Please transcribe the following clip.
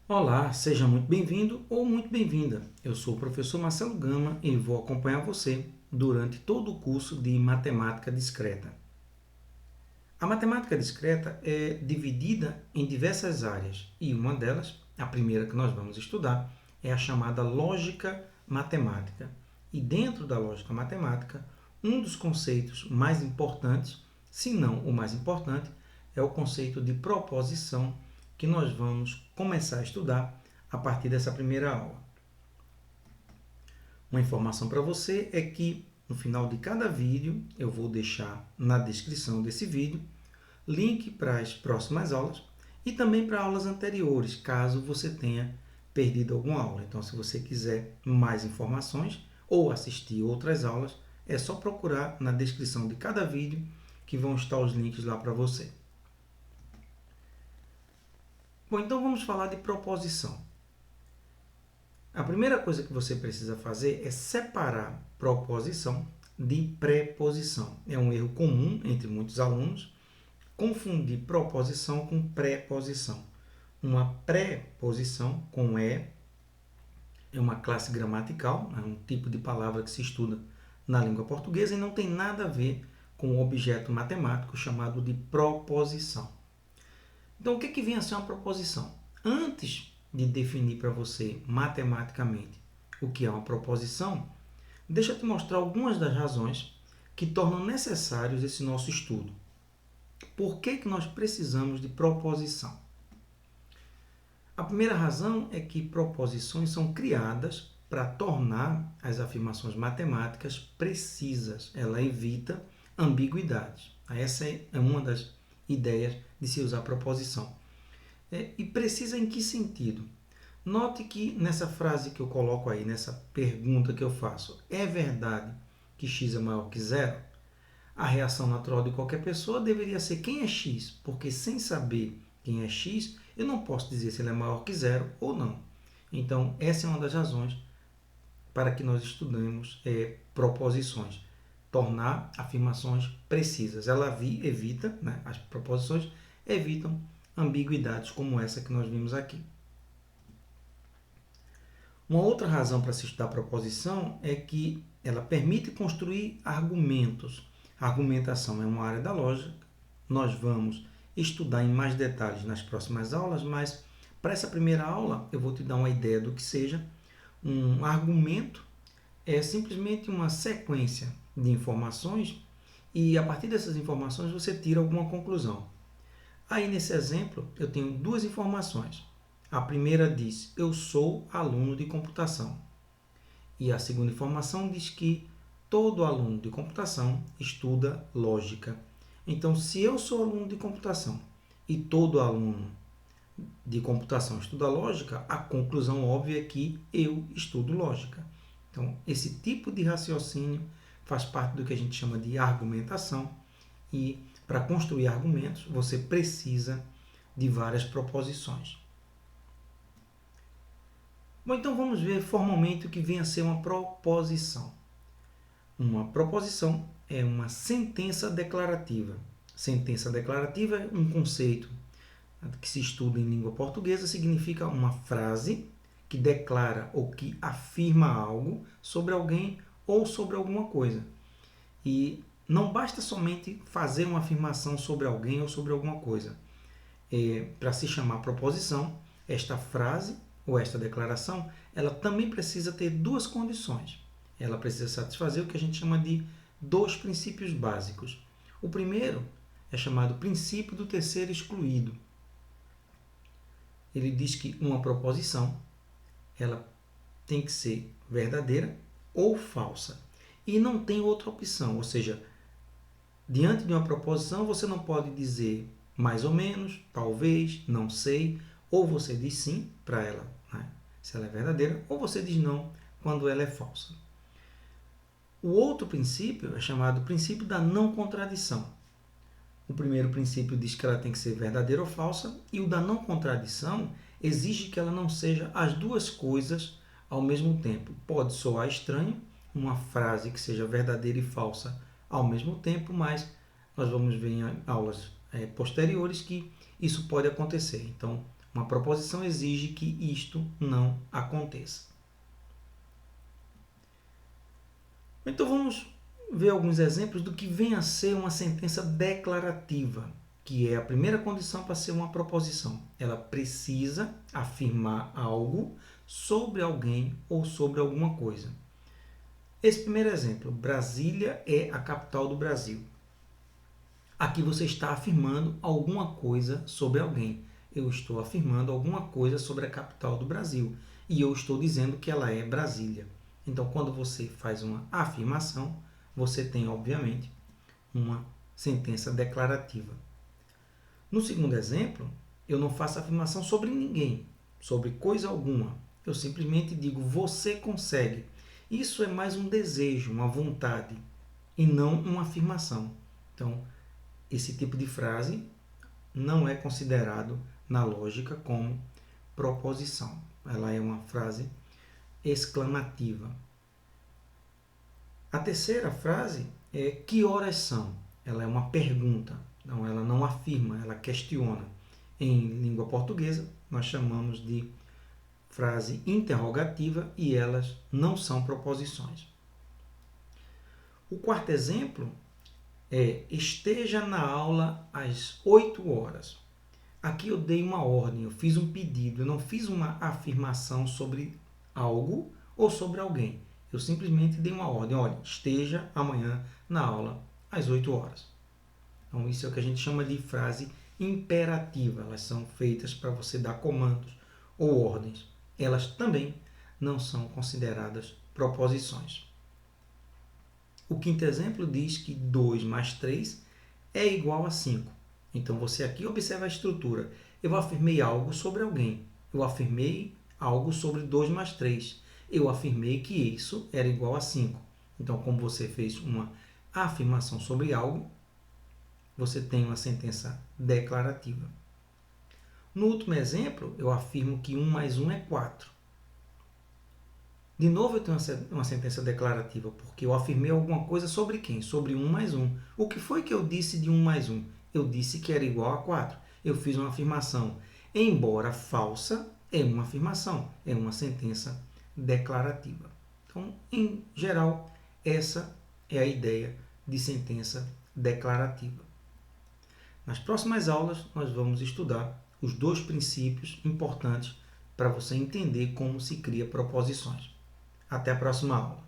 Olá, seja muito bem-vindo ou muito bem-vinda. Eu sou o professor Marcelo Gama e vou acompanhar você durante todo o curso de Matemática Discreta. A matemática discreta é dividida em diversas áreas e uma delas, a primeira que nós vamos estudar, é a chamada lógica matemática. E dentro da lógica matemática, um dos conceitos mais importantes, se não o mais importante, é o conceito de proposição que nós vamos começar a estudar a partir dessa primeira aula. Uma informação para você é que no final de cada vídeo eu vou deixar na descrição desse vídeo link para as próximas aulas e também para aulas anteriores, caso você tenha perdido alguma aula. Então, se você quiser mais informações ou assistir outras aulas, é só procurar na descrição de cada vídeo que vão estar os links lá para você. Bom, então vamos falar de proposição. A primeira coisa que você precisa fazer é separar proposição de preposição. É um erro comum entre muitos alunos confundir proposição com preposição. Uma preposição com é uma classe gramatical, é um tipo de palavra que se estuda na língua portuguesa e não tem nada a ver com o objeto matemático chamado de proposição. Então, o que vem a ser uma proposição? Antes de definir para você matematicamente o que é uma proposição, deixa eu te mostrar algumas das razões que tornam necessários esse nosso estudo. Por que nós precisamos de proposição? A primeira razão é que proposições são criadas para tornar as afirmações matemáticas precisas. Ela evita ambiguidades. Essa é uma das ideias de se usar proposição. E precisa em que sentido? Note que nessa frase que eu coloco aí, nessa pergunta que eu faço, é verdade que x é maior que zero? A reação natural de qualquer pessoa deveria ser quem é x, porque sem saber quem é x, eu não posso dizer se ele é maior que zero ou não. Então, essa é uma das razões para que nós estudemos proposições. Tornar afirmações precisas. Ela evita, as proposições evitam ambiguidades como essa que nós vimos aqui. Uma outra razão para se estudar proposição é que ela permite construir argumentos. A argumentação é uma área da lógica. Nós vamos estudar em mais detalhes nas próximas aulas, mas para essa primeira aula eu vou te dar uma ideia do que seja. Um argumento é simplesmente uma sequência de informações e a partir dessas informações você tira alguma conclusão. Aí nesse exemplo eu tenho duas informações. A primeira diz, eu sou aluno de computação. E a segunda informação diz que todo aluno de computação estuda lógica. Então, se eu sou aluno de computação e todo aluno de computação estuda lógica, a conclusão óbvia é que eu estudo lógica. Então, esse tipo de raciocínio faz parte do que a gente chama de argumentação e para construir argumentos você precisa de várias proposições. Bom, então vamos ver formalmente o que vem a ser uma proposição. Uma proposição é uma sentença declarativa. Sentença declarativa é um conceito que se estuda em língua portuguesa, significa uma frase que declara ou que afirma algo sobre alguém ou sobre alguma coisa. E não basta somente fazer uma afirmação sobre alguém ou sobre alguma coisa. Para se chamar proposição, esta frase ou esta declaração, ela também precisa ter duas condições. Ela precisa satisfazer o que a gente chama de dois princípios básicos. O primeiro é chamado princípio do terceiro excluído. Ele diz que uma proposição ela tem que ser verdadeira ou falsa. E não tem outra opção, ou seja, diante de uma proposição você não pode dizer mais ou menos, talvez, não sei, ou você diz sim para ela, se ela é verdadeira, ou você diz não quando ela é falsa. O outro princípio é chamado princípio da não contradição. O primeiro princípio diz que ela tem que ser verdadeira ou falsa, e o da não contradição exige que ela não seja as duas coisas ao mesmo tempo. Pode soar estranho uma frase que seja verdadeira e falsa ao mesmo tempo, mas nós vamos ver em aulas posteriores que isso pode acontecer. Então, Uma proposição exige que isto não aconteça. Então vamos ver alguns exemplos do que vem a ser uma sentença declarativa, que é a primeira condição para ser uma proposição. Ela precisa afirmar algo sobre alguém ou sobre alguma coisa. Esse primeiro exemplo, Brasília é a capital do Brasil. Aqui você está afirmando alguma coisa sobre alguém. Eu estou afirmando alguma coisa sobre a capital do Brasil e eu estou dizendo que ela é Brasília. Então, quando você faz uma afirmação, você tem, obviamente, uma sentença declarativa. No segundo exemplo, eu não faço afirmação sobre ninguém, sobre coisa alguma. Eu simplesmente digo, você consegue. Isso é mais um desejo, uma vontade, e não uma afirmação. Então, esse tipo de frase não é considerado na lógica como proposição. Ela é uma frase exclamativa. A terceira frase é que horas são? Ela é uma pergunta. Então, ela não afirma, ela questiona. Em língua portuguesa, nós chamamos de frase interrogativa e elas não são proposições. O quarto exemplo é esteja na aula às 8 horas. Aqui eu dei uma ordem, eu fiz um pedido, eu não fiz uma afirmação sobre algo ou sobre alguém. Eu simplesmente dei uma ordem, olha, esteja amanhã na aula às 8 horas. Então isso é o que a gente chama de frase imperativa. Elas são feitas para você dar comandos ou ordens. Elas também não são consideradas proposições. O quinto exemplo diz que 2 mais 3 é igual a 5. Então, você aqui observa a estrutura. Eu afirmei algo sobre alguém. Eu afirmei algo sobre 2 mais 3. Eu afirmei que isso era igual a 5. Então, como você fez uma afirmação sobre algo, você tem uma sentença declarativa. No último exemplo, eu afirmo que 1 mais 1 é 4. De novo, eu tenho uma sentença declarativa, porque eu afirmei alguma coisa sobre quem? Sobre 1 mais 1. O que foi que eu disse de 1 mais 1? Eu disse que era igual a 4. Eu fiz uma afirmação. Embora falsa, é uma afirmação, é uma sentença declarativa. Então, em geral, essa é a ideia de sentença declarativa. Nas próximas aulas, nós vamos estudar os 2 princípios importantes para você entender como se cria proposições. Até a próxima aula.